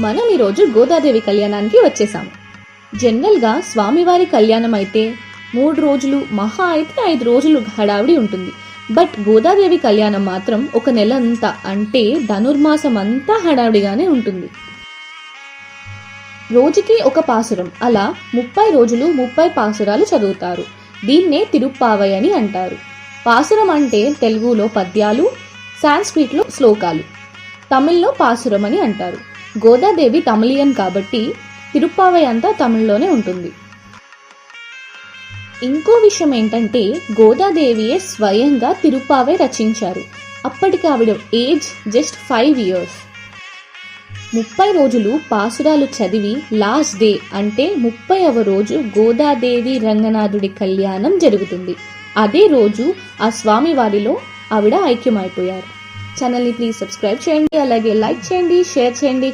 మనం ఈరోజు గోదాదేవి కళ్యాణానికి వచ్చేసాము. జనరల్గా స్వామివారి కళ్యాణం అయితే 3 రోజులు, మహా అయితే 5 రోజులు హడావిడి ఉంటుంది. బట్ గోదాదేవి కళ్యాణం మాత్రం ఒక నెల అంతా, అంటే ధనుర్మాసం అంతా హడావిడిగానే ఉంటుంది. రోజుకి ఒక పాసురం, అలా 30 రోజులు 30 పాసురాలు చదువుతారు. దీన్నే తిరుప్పావై అని అంటారు. పాసురం అంటే తెలుగులో పద్యాలు, సాంస్క్రిట్లో శ్లోకాలు, తమిళ్లో పాసురం అని అంటారు. గోదాదేవి తమిళియన్ కాబట్టి తిరుప్పావై అంతా తమిళ్లోనే ఉంటుంది. ఇంకో విషయం ఏంటంటే గోదాదేవియే స్వయంగా తిరుప్పావై రచించారు. అప్పటికి ఆవిడ ఏజ్ జస్ట్ 5 years. 30 రోజులు పాసురాలు చదివి లాస్ట్ డే అంటే 30వ రోజు గోదాదేవి రంగనాథుడి కళ్యాణం జరుగుతుంది. అదే రోజు ఆ స్వామివారిలో ఆవిడ ఐక్యమైపోయారు. ఛానల్ని ప్లీజ్ సబ్స్క్రైబ్ చేయండి, అలాగే లైక్ చేయండి, షేర్ చేయండి.